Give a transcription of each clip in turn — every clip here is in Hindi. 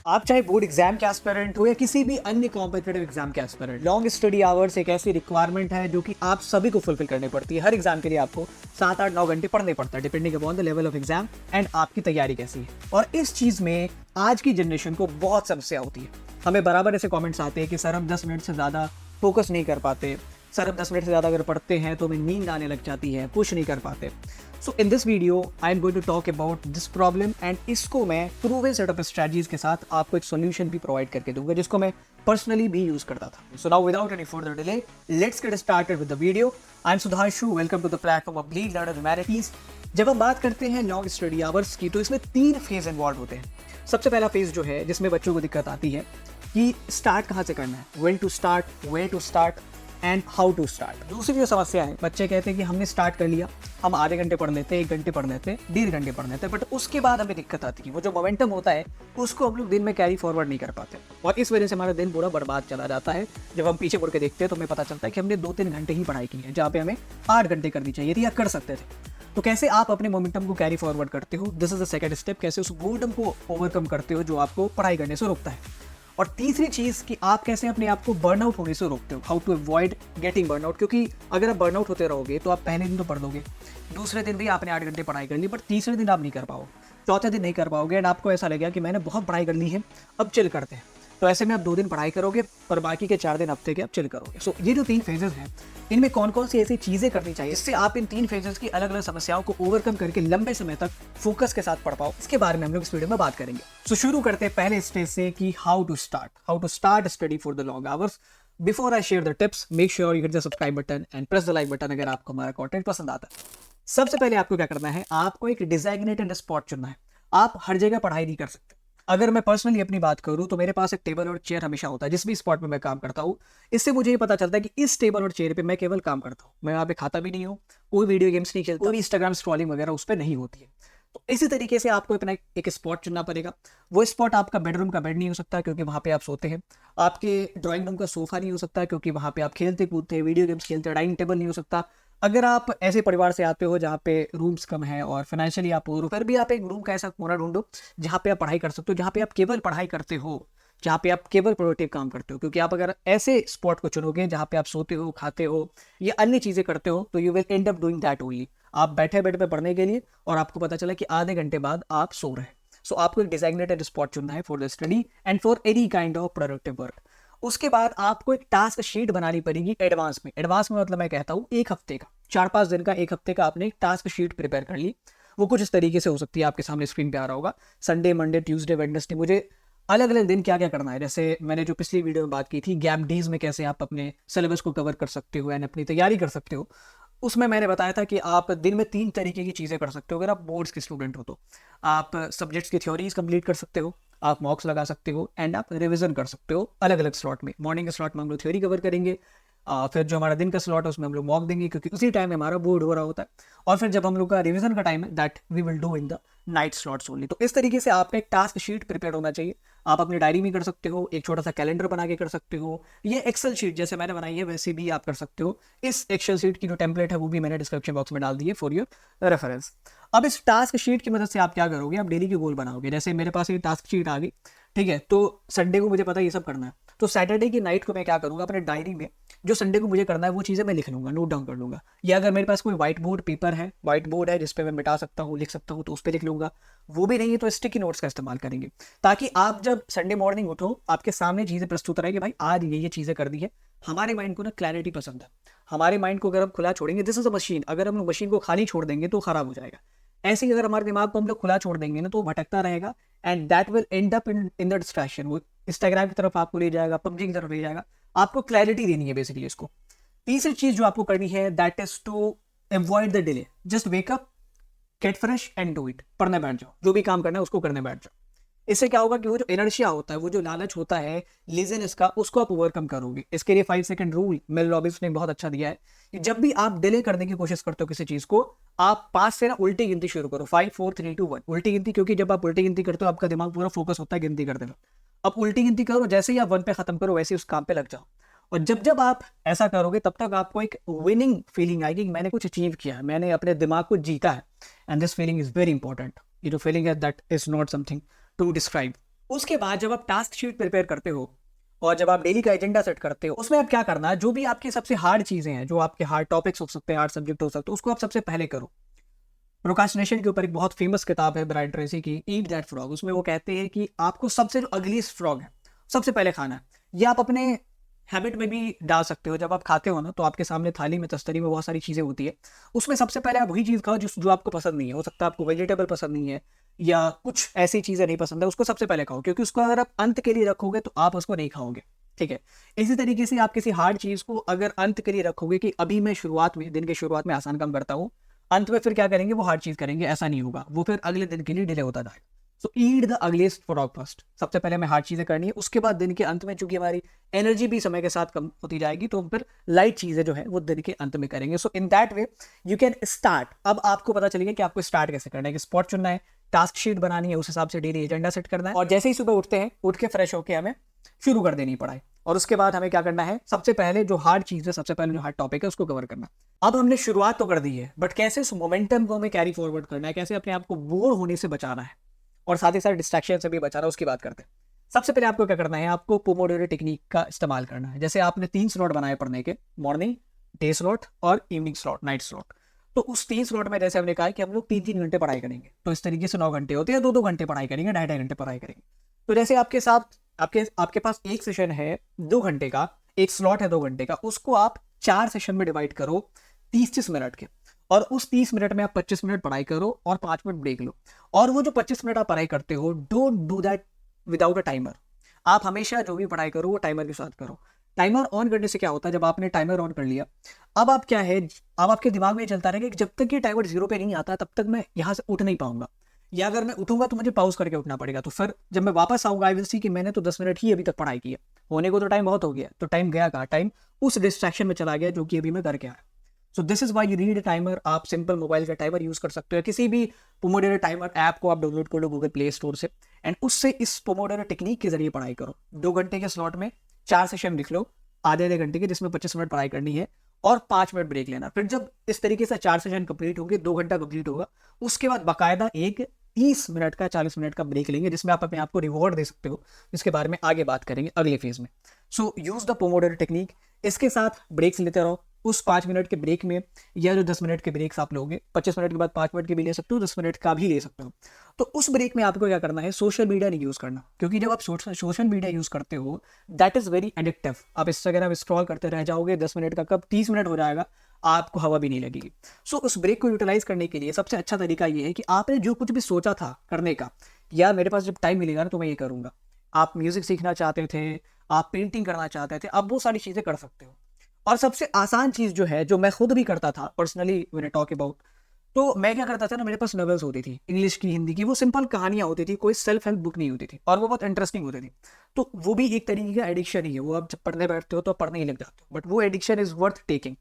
आप चाहे बोर्ड एग्जाम के एस्पिरेंट हो या किसी भी अन्य कॉम्पिटिटिव एग्जाम के एस्पिरेंट, लॉन्ग स्टडी आवर्स एक ऐसी रिक्वायरमेंट है जो कि आप सभी को फुलफिल करनी पड़ती है। हर एग्जाम के लिए आपको 7-8-9 घंटे पढ़ने पड़ता है, depending upon the level of exam and आपकी तैयारी कैसी है। और इस चीज़ में आज की जनरेशन को बहुत समस्या होती है। हमें बराबर ऐसे कॉमेंट्स आते हैं कि सर हम 10 मिनट से ज़्यादा फोकस नहीं कर पाते, सर हम 10 मिनट से ज़्यादा अगर पढ़ते हैं तो हमें नींद आने लग जाती है, कुछ नहीं कर पाते। So in this video I am going to talk about this problem and इसको मैं प्रूवन सेट ऑफ स्ट्रेटजीज के साथ आपको एक सोल्यूशन भी प्रोवाइड करके दूंगा, जिसको मैं पर्सनली भी यूज करता था। So now without any further delay, let's get started with the video. I am Sudhanshu, welcome to the platform of bleed learner humanities. जब हम बात करते हैं लॉन्ग स्टडी आवर्स की, तो इसमें 3 फेज इन्वॉल्व होते हैं। सबसे पहला फेज जो है जिसमें बच्चों को दिक्कत आती है कि स्टार्ट कहाँ से करना है, when to start, where to start and how to start. दूसरी जो समस्या है, बच्चे कहते हैं कि हमने स्टार्ट कर लिया, हम आधे घंटे पढ़ लेते हैं, 1 घंटे पढ़ लेते हैं, 1.5 घंटे पढ़ लेते हैं, बट उसके बाद हमें दिक्कत आती है। वो जो मोमेंटम होता है उसको हम लोग दिन में कैरी फॉरवर्ड नहीं कर पाते और इस वजह से हमारा दिन पूरा बर्बाद चला जाता है। जब हम पीछे मुड़ के देखते हैं तो हमें पता चलता है कि हमने 2-3 घंटे ही पढ़ाई की है, जहाँ पे हमें 8 घंटे करनी चाहिए थी या कर सकते थे। तो कैसे आप अपने मोमेंटम को कैरी फॉरवर्ड करते हो, this is the second step. कैसे उस बोर्डम को ओवरकम करते हो जो आपको पढ़ाई करने से रोकता है। और तीसरी चीज़ कि आप कैसे अपने आप को बर्नआउट होने से रोकते हो, how to avoid getting burnout. क्योंकि अगर आप बर्नआउट होते रहोगे तो आप पहले दिन तो पढ़ लोगे, दूसरे दिन भी आपने 8 घंटे पढ़ाई कर ली, बट तीसरे दिन आप नहीं कर पाओगे, चौथे दिन नहीं कर पाओगे एंड आपको ऐसा लगेगा कि मैंने बहुत पढ़ाई कर ली है, अब चिल करते हैं। तो ऐसे में आप 2 दिन पढ़ाई करोगे और बाकी के 4 दिन हफ्ते के आप चिल करोगे। सो ये जो 3 फेजेस हैं, इनमें कौन कौन सी ऐसी चीज़ें करनी चाहिए जिससे आप इन 3 फेजेस की अलग अलग समस्याओं को ओवरकम करके लंबे समय तक फोकस के साथ पढ़ पाओ, इसके बारे में हम लोग इस वीडियो में बात करेंगे। सो शुरू करते हैं पहले स्टेज से कि how to start study for the long hours. Before I share the tips, make sure you hit the subscribe button and press the like button अगर आपको हमारा कंटेंट पसंद आता है। सबसे पहले आपको क्या करना है, आपको एक डिजाइग्नेटेड स्पॉट चुनना है। आप हर जगह पढ़ाई नहीं कर सकते। अगर मैं पर्सनली अपनी बात करूं तो मेरे पास एक टेबल और चेयर हमेशा होता है जिस भी स्पॉट पे मैं काम करता हूं। इससे मुझे ये पता चलता है कि इस टेबल और चेयर पे मैं केवल काम करता हूं, मैं यहाँ पे खाता भी नहीं हूँ, कोई वीडियो गेम्स नहीं खेलता, कोई इंस्टाग्राम स्क्रॉलिंग वगैरह उस पर नहीं होती है। तो इसी तरीके से आपको अपना एक स्पॉट चुनना पड़ेगा। वो स्पॉट आपका बेडरूम का बेड नहीं हो सकता क्योंकि वहाँ पे आप सोते हैं, आपके ड्राइंग रूम का सोफा नहीं हो सकता क्योंकि वहाँ पे आप खेलते कूदते हैं, वीडियो गेम्स खेलते हैं, डाइनिंग टेबल नहीं हो सकता। अगर आप ऐसे परिवार से आते हो जहाँ पे रूम्स कम है और फाइनेंशियली आप हो, फिर भी आप एक रूम का ऐसा कोना ढूंढो जहाँ पे आप पढ़ाई कर सकते हो, जहाँ पे आप केवल पढ़ाई करते हो, जहाँ पे आप केवल प्रोडक्टिव काम करते हो। क्योंकि आप अगर ऐसे स्पॉट को चुनोगे जहाँ पे आप सोते हो, खाते हो या अन्य चीज़ें करते हो, तो you will and up doing that only. आप बैठे बेड पे पढ़ने के लिए और आपको पता चला कि आधे घंटे बाद आप सो रहे हैं। सो आपको एक डिजाइग्नेटेड स्पॉट चुनना है for the study and for any kind of productive work. उसके बाद आपको एक टास्क शीट बनानी पड़ेगी एडवांस में। एडवांस में मतलब मैं कहता हूँ 1 हफ्ते का, 4-5 दिन का, 1 हफ्ते का आपने एक टास्क शीट प्रिपेयर कर ली। वो कुछ इस तरीके से हो सकती है, आपके सामने स्क्रीन पे आ रहा होगा। संडे, मंडे, ट्यूसडे, वेडनेसडे मुझे अलग अलग दिन क्या क्या करना है। जैसे मैंने जो पिछली वीडियो में बात की थी गैप डेज में कैसे आप अपने सिलेबस को कवर कर सकते हो एंड अपनी तैयारी कर सकते हो, उसमें मैंने बताया था कि आप दिन में 3 तरीके की चीज़ें कर सकते हो। अगर आप बोर्ड्स के स्टूडेंट हो तो आप सब्जेक्ट्स की थ्योरीज कंप्लीट कर सकते हो, आप मॉक्स लगा सकते हो एंड आप रिवीजन कर सकते हो अलग अलग स्लॉट में। मॉर्निंग के स्लॉट में हम लोग थ्योरी कवर करेंगे, फिर जो हमारा दिन का स्लॉट है उसमें हम लोग मॉक देंगे क्योंकि उसी टाइम में हमारा बोर्ड हो रहा होता है। और फिर जब हम लोग का रिवीजन का टाइम है, that we will do in the night slots only. तो इस तरीके से आपका एक टास्क शीट प्रिपेयर होना चाहिए। आप अपनी डायरी में कर सकते हो, एक छोटा सा कैलेंडर बना के कर सकते हो, ये एक्सेल शीट जैसे मैंने बनाई है वैसे भी आप कर सकते हो। इस एक्सेल शीट की जो टेम्पलेट है वो भी मैंने डिस्क्रिप्शन बॉक्स में डाल दी है फॉर योर रेफरेंस। अब इस टास्क शीट की मदद से आप क्या करोगे, आप डेली के गोल बनाओगे। जैसे मेरे पास ये टास्क शीट आ गई, ठीक है, तो संडे को मुझे पता है ये सब करना है, तो सैटरडे की नाइट को मैं क्या करूँगा, अपने डायरी में जो संडे को मुझे करना है वो चीज़ें मैं लिख लूँगा, नोट डाउन कर लूँगा। या अगर मेरे पास कोई व्हाइट बोर्ड पेपर है, व्हाइट बोर्ड है जिस पे मैं मिटा सकता हूँ, लिख सकता हूँ, तो उस पर लिख लूँगा। वो भी नहीं है तो स्टिकी नोट्स का इस्तेमाल करेंगे, ताकि आप जब संडे मॉर्निंग उठो आपके सामने चीज़ें प्रस्तुत रहे कि भाई आज ये चीज़ें कर दी है। हमारे माइंड को ना क्लैरिटी पसंद है। हमारे माइंड को अगर हम खुला छोड़ेंगे, दिस इज अ मशीन, अगर हम मशीन को खाली छोड़ देंगे तो खराब हो जाएगा। ऐसे ही अगर हमारे दिमाग को हम लोग खुला छोड़ देंगे ना तो भटकता रहेगा and that will and up in the distraction. वो इंस्टाग्राम की तरफ आपको ले जाएगा, पबजी की तरफ ले जाएगा। आपको क्लैरिटी देनी है बेसिकली इसको। तीसरी चीज जो आपको करनी है that is to avoid the delay. Just wake up, get fresh and do it. पढ़ने बैठ जाओ, जो भी काम करना है उसको करने बैठ जाओ। इससे क्या होगा कि वो जो इनर्शिया होता है, वो जो लालच होता है लेज़ीनेस का, उसको आप ओवरकम करोगे। इसके लिए 5 सेकंड रूल मेल रॉबिन्स ने बहुत अच्छा दिया है कि जब भी आप डिले करने की कोशिश करते हो किसी चीज को, आप 5 से ना उल्टी गिनती शुरू करो, 5 4 3 2 1 उल्टी गिनती। क्योंकि जब आप उल्टी गिनती करते हो आपका दिमाग पूरा फोकस होता है गिनती करते हुए। अब उल्टी गिनती करो, जैसे ही आप 1 पे खत्म करो वैसे ही उस काम पे लग जाओ। और जब जब आप ऐसा करोगे तब तक आपको एक विनिंग फीलिंग आएगी कि मैंने कुछ अचीव किया है, मैंने अपने दिमाग को जीता है। And this feeling is very important. ये जो फीलिंग है that is not something to describe, उसके बाद जब आप टास्क शीट प्रिपेयर करते हो और जब आप डेली का एजेंडा सेट करते हो, उसमें आप क्या करना है, जो भी आपकी सबसे हार्ड चीजें हैं, जो आपके हार्ड टॉपिक्स हो सकते हैं, हार्ड सब्जेक्ट हो सकते हैं, उसको आप सबसे पहले करो। प्रोकास्टिनेशन के ऊपर एक बहुत फेमस किताब है ब्रायन ट्रेसी की, ईट दैट फ्रॉग। उसमें वो कहते हैं कि आपको सबसे जो अगलीस्ट फ्रॉग है सबसे पहले खाना है। ये आप अपने हैबिट में भी डाल सकते हो। जब आप खाते हो ना, तो आपके सामने थाली में, तस्तरी में बहुत सारी चीज़ें होती है, उसमें सबसे पहले आप वही चीज़ खाओ जो आपको पसंद नहीं है। हो सकता है आपको वेजिटेबल पसंद नहीं है या कुछ ऐसी चीज़ें नहीं पसंद है, उसको सबसे पहले खाओ, क्योंकि उसको अगर आप अंत के लिए रखोगे तो आप उसको नहीं खाओगे। ठीक है। इसी तरीके से आप किसी हार्ड चीज़ को अगर अंत के लिए रखोगे कि अभी मैं शुरुआत में, दिन के शुरुआत में आसान काम करता हूँ, अंत में फिर क्या करेंगे, वो हार्ड चीज़ करेंगे, ऐसा नहीं होगा, वो फिर अगले दिन के लिए डिले होता जाएगा। So eat the earliest frog first. सबसे पहले हमें हार्ड चीज़ें करनी है, उसके बाद दिन के अंत में चूंकि हमारी एनर्जी भी समय के साथ कम होती जाएगी, तो हम फिर लाइट चीज़ें जो है वो दिन के अंत में करेंगे। So in that way you can start. अब आपको पता चलेगा कि आपको स्टार्ट कैसे करना है, कि स्पॉट चुनना है, टास्क शीट बनानी है, उस हिसाब से डेली एजेंडा सेट करना है, और जैसे ही सुबह उठते हैं, उठ के फ्रेश होकर हमें शुरू कर देनी पड़ाई। और उसके बाद हमें क्या करना है, सबसे पहले जो हार्ड चीज़ है, सबसे पहले जो हार्ड टॉपिक है, उसको कवर करना। अब हमने शुरुआत तो कर दी है, बट कैसे उस मोमेंटम को हमें कैरी फॉरवर्ड करना है, कैसे अपने आप को बोर होने से बचाना है और साथ ही साथ डिस्ट्रैक्शन से भी बचाना, उसकी बात करते हैं। सबसे पहले आपको क्या करना है, आपको पोमोडोरो टेक्निक का इस्तेमाल करना है। जैसे आपने 3 स्लॉट बनाए पढ़ने के, मॉर्निंग, डे स्लॉट और इवनिंग स्लॉट, नाइट स्लॉट। तो उस 3 स्लॉट में जैसे हमने कहा कि हम लोग 3-3 घंटे पढ़ाई करेंगे, तो इस तरीके से 9 घंटे होते हैं, 2-2 घंटे पढ़ाई करेंगे, 2.5 घंटे पढ़ाई करेंगे। तो जैसे आपके साथ आपके पास एक सेशन है 2 घंटे का, एक स्लॉट है 2 घंटे का, उसको आप 4 सेशन में डिवाइड करो 30-30 मिनट के, और उस 30 मिनट में आप 25 मिनट पढ़ाई करो और 5 मिनट ब्रेक लो। और वो जो 25 मिनट आप पढ़ाई करते हो, don't do that without a timer. आप हमेशा जो भी पढ़ाई करो वो टाइमर के साथ करो। टाइमर ऑन करने से क्या होता है, जब आपने टाइमर ऑन कर लिया, अब आप क्या है, अब आपके दिमाग में ये चलता रहेगा कि जब तक ये टाइमर 0 पे नहीं आता, तब तक मैं यहाँ से उठ नहीं पाऊंगा, या अगर मैं उठूंगा तो मुझे पॉज करके उठना पड़ेगा। तो फिर जब मैं वापस आऊंगा, आई विल सी कि मैंने तो 10 मिनट ही अभी तक पढ़ाई की है, होने को तो टाइम बहुत हो गया। तो टाइम गया कहाँ, टाइम उस डिस्ट्रैक्शन में चला गया जो कि अभी मैं करके आया। So this is why you need a timer. आप सिंपल मोबाइल का टाइमर यूज कर सकते हो, किसी भी पोमोडोरो टाइमर ऐप को आप डाउनलोड कर लो गूगल प्ले स्टोर से, एंड उससे इस पोमोडोरो टेक्निक के जरिए पढ़ाई करो। 2 घंटे के स्लॉट में 4 सेशन लिख लो, आधे घंटे के, जिसमें 25 मिनट पढ़ाई करनी है और 5 मिनट ब्रेक लेना। फिर जब इस तरीके से 4 सेशन कंप्लीट होंगे, 2 घंटा कंप्लीट होगा, उसके बाद बाकायदा एक 30 मिनट का, 40 मिनट का ब्रेक लेंगे, जिसमें आप अपने आप को रिवॉर्ड दे सकते हो, जिसके बारे में आगे बात करेंगे अगले फेज में। सो यूज द पोमोडोरो टेक्निक। इसके साथ ब्रेक्स लेते रहो। उस 5 मिनट के ब्रेक में, या जो 10 मिनट के ब्रेक्स आप लोगे, 25 मिनट के बाद 5 मिनट के भी ले सकते हो, 10 मिनट का भी ले सकते हो। तो उस ब्रेक में आपको क्या करना है, सोशल मीडिया नहीं यूज़ करना, क्योंकि जब आप सोशल मीडिया यूज़ करते हो, दैट इज़ वेरी एडिक्टिव। आप इंस्टाग्राम स्क्रॉल करते रह जाओगे, 10 मिनट का कब 30 मिनट हो जाएगा, आपको हवा भी नहीं लगेगी। सो उस ब्रेक को यूटिलाइज करने के लिए सबसे अच्छा तरीका ये है कि आपने जो कुछ भी सोचा था करने का, यार मेरे पास जब टाइम मिलेगा ना तो मैं ये करूँगा। आप म्यूज़िक सीखना चाहते थे, आप पेंटिंग करना चाहते थे, आप वो सारी चीज़ें कर सकते हो। और सबसे आसान चीज़ जो है, जो मैं खुद भी करता था personally when I talk about, तो मैं क्या करता था ना, मेरे पास नॉवेल्स होती थी, इंग्लिश की, हिंदी की, वो सिंपल कहानियाँ होती थी, कोई सेल्फ हेल्प बुक नहीं होती थी, और वो बहुत इंटरेस्टिंग होती थी। तो वो भी एक तरीके का एडिक्शन ही है, वो आप जब पढ़ने बैठते हो तो पढ़ने ही लग जाते हो, बट वो एडिक्शन इज़ वर्थ टेकिंग।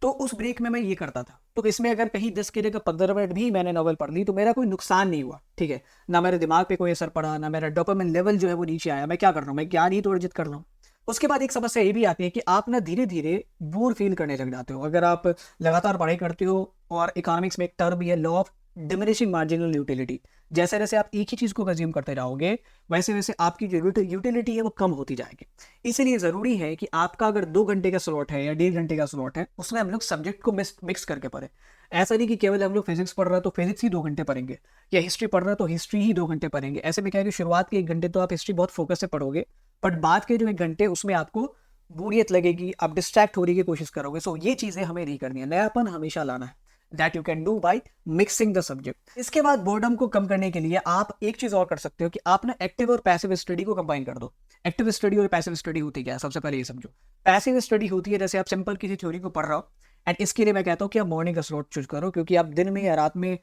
तो उस ब्रेक में मैं ये करता था। तो इसमें अगर कहीं 10 की जगह 15 मिनट भी मैंने नॉवल पढ़ ली, तो मेरा कोई नुकसान नहीं हुआ। ठीक है, ना मेरे दिमाग पे कोई असर पड़ा, ना मेरा डोपामिन लेवल जो है वो नीचे आया। मैं क्या कर रहा हूँ, मैं ज्ञान ही तो अर्जित कर रहा हूँ। उसके बाद एक समस्या ये भी आती है कि आप ना धीरे धीरे बोर फील करने लग जाते हो। अगर आप लगातार पढ़ाई करते हो, और इकोनॉमिक्स में एक टर्म भी है, law of diminishing marginal utility. जैसे जैसे आप एक ही चीज़ को कंज्यूम करते जाओगे, वैसे वैसे आपकी जो यूटिलिटी है वो कम होती जाएगी। इसलिए ज़रूरी है कि आपका अगर 2 घंटे का स्लॉट है या 1.5 घंटे का स्लॉट है, उसमें हम लोग सब्जेक्ट को मिक्स करके पढ़ें। ऐसा नहीं कि केवल हम लोग फिजिक्स पढ़ रहे हैं तो फिजिक्स ही 2 घंटे पढ़ेंगे, या हिस्ट्री पढ़ रहे हैं तो हिस्ट्री ही 2 घंटे पढ़ेंगे। ऐसे में क्या है कि शुरुआत के 1 घंटे तो आप हिस्ट्री बहुत फोकस से पढ़ोगे, बट बाद के जो 1 घंटे उसमें आपको बोरियत लगेगी, आप डिस्ट्रैक्ट होने की कोशिश करोगे। सो ये चीज़ें हमें नहीं करनी है, नयापन हमेशा लाना है। That you can do by mixing the subject. इसके बाद बोर्डम को कम करने के लिए आप एक चीज़ और कर सकते हो कि आप ना एक्टिव और पैसिव स्टडी को कंबाइन कर दो। एक्टिव स्टडी और पैसिव स्टडी होती क्या है, सबसे पहले ये समझो। पैसिव स्टडी होती है जैसे आप सिंपल किसी थ्योरी को पढ़ रहे हो, एंड इसके लिए मैं कहता हूँ कि आप मॉर्निंग का स्लॉट चूज करो, क्योंकि आप दिन में या रात में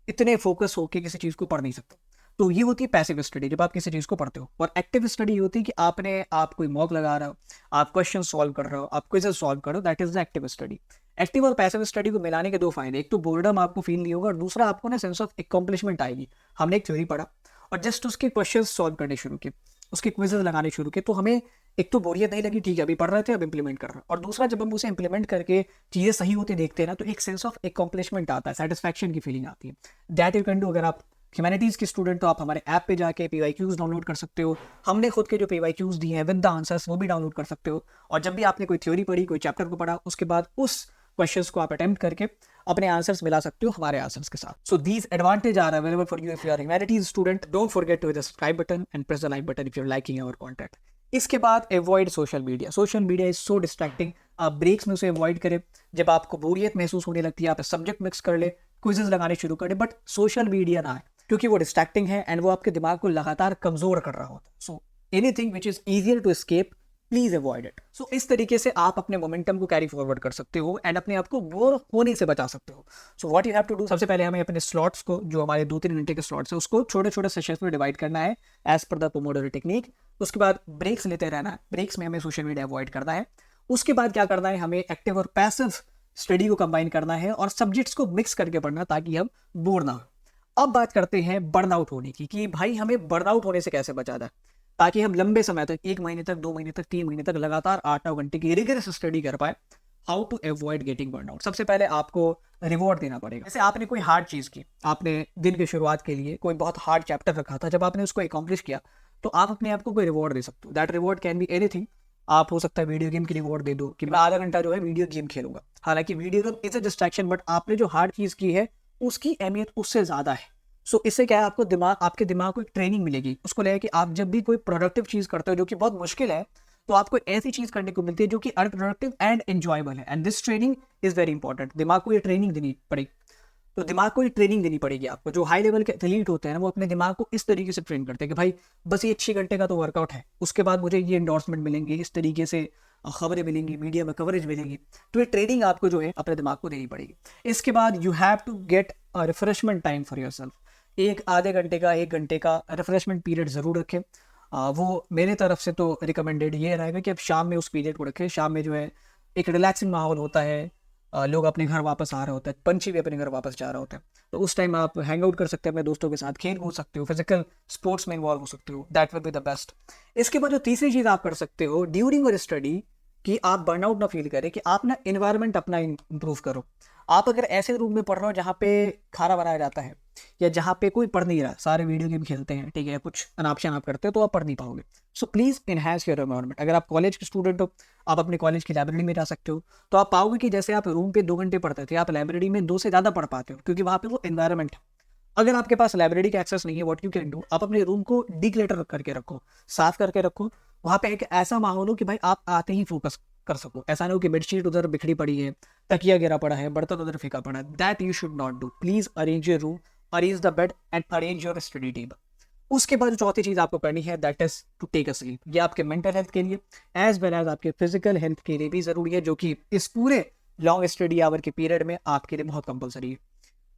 इतने फोकस होकर किसी चीज़ को पढ़ नहीं सकते। तो ये होती है पैसिव स्टडी, जब आप किसी चीज़ को पढ़ते हो। और एक्टिव स्टडी होती है कि आप कोई मॉक लगा रहे हो, आप क्वेश्चन सॉल्व कर रहे हो, आप क्विज़ सॉल्व कर रहे हो, that is the active study. Active और पैसिव स्टडी को मिलाने के 2 फायदे, एक तो बोर्डम आपको फील नहीं होगा, और दूसरा आपको ना सेंस ऑफ अकम्पलिशमेंट आएगी। हमने एक थ्योरी पढ़ा और जस्ट उसके क्वेश्चन सॉल्व करने शुरू किए, उसके क्विजेज लगाने शुरू किए, तो हमें एक तो बोरियत नहीं लगी, ठीक है अभी पढ़ रहे थे अब इंप्लीमेंट कर रहे हैं। और दूसरा, जब हम उसे इंप्लीमेंट करके चीज़ें सही होती देखते हैं ना, तो एक सेंस ऑफ अकम्पलिशमेंट आता है, सेटिस्फैक्शन की फीलिंग आती है। दैट यू कैन डू अगर आप ह्यूमैनिटीज़ के स्टूडेंट तो आप हमारे ऐप पे जाके PYQs डाउनलोड कर सकते हो। हमने खुद के जो PYQs दिए हैं विद द आंसर्स वो भी डाउनलोड कर सकते हो। और जब भी आपने कोई थ्योरी पढ़ी, कोई चैप्टर को पढ़ा, उसके बाद उस क्वेश्चंस को आप अटेम्प्ट करके अपने आंसर्स मिला सकते हो हमारे आंसर्स के साथ। So these advantage are available for you if you are humanities student. Don't forget to hit the subscribe button and press the like button if you are liking our content. इसके बाद avoid social media. Social media is so distracting. आप ब्रेक्स में उसे अवॉइड करें। जब आपको बोरियत महसूस होने लगती है, आप सब्जेक्ट मिक्स कर ले, क्विजेस लगाने शुरू करें, बट सोशल मीडिया ना है, क्योंकि वो डिस्ट्रैक्टिंग है एंड वो आपके दिमाग को लगातार कमजोर कर रहा होता है। So anything which is easier to escape, please avoid it. So इस तरीके से आप अपने मोमेंटम को कैरी फॉरवर्ड कर सकते हो एंड अपने आप को बोर होने से बचा सकते हो। So what you have to do, सबसे पहले हमें अपने स्लॉट्स को, जो हमारे 2-3 घंटे के स्लॉट्स है, उसको छोटे छोटे सेशंस में डिवाइड करना है as per the Pomodoro technique. उसके बाद ब्रेक्स लेते रहना है। ब्रेक्स में हमें सोशल मीडिया अवॉइड करना है। उसके बाद क्या करना है, हमें एक्टिव और पैसिव स्टडी को कंबाइन करना है और सब्जेक्ट्स को मिक्स करके पढ़ना ताकि हम बोर ना हो। अब बात करते हैं बर्नआउट होने की, कि भाई हमें बर्नआउट होने से कैसे बचाना है ताकि हम लंबे समय तक, 1 महीने तक, 2 महीने तक, 3 महीने तक लगातार 8-9 घंटे की रिगरस स्टडी कर पाए। How to avoid getting burnout. सबसे पहले आपको रिवॉर्ड देना पड़ेगा। जैसे आपने कोई हार्ड चीज़ की, आपने दिन की शुरुआत के लिए कोई बहुत हार्ड चैप्टर रखा था, जब आपने उसको अकॉम्प्लिश किया तो आप अपने आप को कोई रिवॉर्ड दे सकते हो। That reward can be anything. आप हो सकता है वीडियो गेम की रिवॉर्ड दे दो कि मैं आधा घंटा जो है वीडियो गेम खेलूंगा। हालांकि video game is a distraction, but आपने जो हार्ड चीज़ की है उसकी अहमियत उससे ज़्यादा है। सो इससे क्या है, आपके दिमाग को एक ट्रेनिंग मिलेगी। उसको लगेगा कि आप जब भी कोई प्रोडक्टिव चीज़ करते हो जो कि बहुत मुश्किल है, तो आपको ऐसी चीज़ करने को मिलती है जो कि अनप्रोडक्टिव एंड एंजॉयबल है। And this training is very important. दिमाग को ये ट्रेनिंग देनी पड़ेगी। तो दिमाग को ये ट्रेनिंग देनी पड़ेगी आपको। जो हाई लेवल के एथलीट होते हैं ना, वो अपने दिमाग को इस तरीके से ट्रेन करते हैं कि भाई बस ये 6 घंटे का तो वर्कआउट है, उसके बाद मुझे ये एंडोर्समेंट मिलेंगे, इस तरीके से खबरें मिलेंगी, मीडिया में कवरेज मिलेगी। तो ये ट्रेनिंग आपको जो है अपने दिमाग को देनी पड़ेगी। इसके बाद you have to get a refreshment time for your self. एक आधे घंटे का, 1 घंटे का रिफ्रेशमेंट पीरियड ज़रूर रखें। वो मेरे तरफ से तो रिकमेंडेड ये रहेगा कि आप शाम में उस पीरियड को रखें। शाम में जो है एक रिलैक्सिंग माहौल होता है, लोग अपने घर वापस आ रहे होते हैं, पंछी भी अपने घर वापस जा रहे होते हैं, तो उस टाइम आप हैंग आउट कर सकते हैं अपने दोस्तों के साथ, खेल कूद सकते हो, फिजिकल स्पोर्ट्स में इन्वॉल्व हो सकते हो। That will be the best. इसके बाद जो तीसरी चीज़ आप कर सकते हो ड्यूरिंग योर स्टडी, कि आप बर्नआउट ना फील करें, कि आप ना इन्वायरमेंट अपना इम्प्रूव करो। आप अगर ऐसे रूम में पढ़ रहे हो जहाँ पे खाना बनाया जाता है, या जहाँ पे कोई पढ़ नहीं रहा, सारे वीडियो गेम खेलते हैं, ठीक है, कुछ अनाप शनाप करते हो, तो आप पढ़ नहीं पाओगे। So please enhance your environment. अगर आप कॉलेज के स्टूडेंट हो, आप अपने कॉलेज की लाइब्रेरी में जा सकते हो, तो आप पाओगे कि जैसे आप रूम पे 2 घंटे पढ़ते थे, आप लाइब्रेरी में 2 से ज़्यादा पढ़ पाते हो, क्योंकि वहाँ पे वो एनवायरनमेंट है। अगर आपके पास लाइब्रेरी का एक्सेस नहीं है, व्हाट यू कैन डू, आप अपने रूम को डिक्लटर करके रखो, साफ करके रखो। वहाँ पे एक ऐसा माहौल हो कि भाई आप आते ही फोकस कर सको। ऐसा नहीं हो कि बेडशीट उधर बिखरी पड़ी है, तकिया गिरा पड़ा है, बर्तन उधर फेंका पड़ा है। That you should not do. Please arrange your room, arrange the bed and arrange your study table. उसके बाद चौथी चीज़ आपको करनी है, that is to take a sleep. ये आपके मेंटल हेल्थ के लिए एज वेल एज आपके फिजिकल हेल्थ के लिए भी ज़रूरी है, जो कि इस पूरे लॉन्ग स्टडी आवर के पीरियड में आपके लिए बहुत कंपलसरी है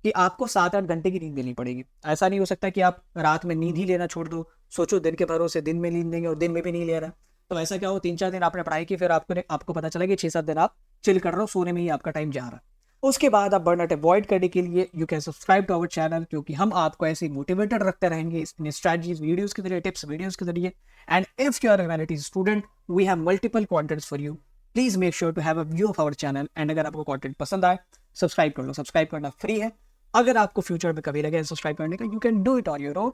कि आपको 7-8 घंटे की नींद लेनी पड़ेगी। ऐसा नहीं हो सकता कि आप रात में नींद ही लेना छोड़ दो। सोचो दिन के भरोसे दिन में नींद लेंगे और दिन में भी नहीं ले रहा, तो ऐसा क्या हो, 3-4 दिन आपने पढ़ाई की, फिर आपको पता चला कि 6-7 दिन आप चिल कर रहे हो, सोने में ही आपका टाइम जा रहा है। उसके बाद आप बर्नआउट अवॉइड करने के लिए you can subscribe to our channel, क्योंकि हम आपको ऐसे मोटिवेटेड रखते रहेंगे इन स्ट्रैटेजीज वीडियोस के जरिए, टिप्स वीडियोस के जरिए। And if you are a humanities student, we have multiple contents for you. Please make sure to have a view of our channel. And अगर आपको कंटेंट पसंद आए, सब्सक्राइब कर लो। सब्सक्राइब करना फ्री है। अगर आपको फ्यूचर में कभी लगे सब्सक्राइब करने का, you can do it on your own.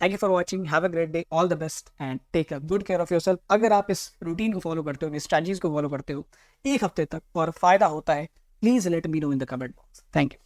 Thank you for watching, have a great day, all the best and take a good care of yourself. अगर आप इस रूटीन को फॉलो करते हो, इस स्ट्रैटेजीज को फॉलो करते हो 1 हफ्ते तक और फायदा होता है, please let me know in the comment box. Thank you.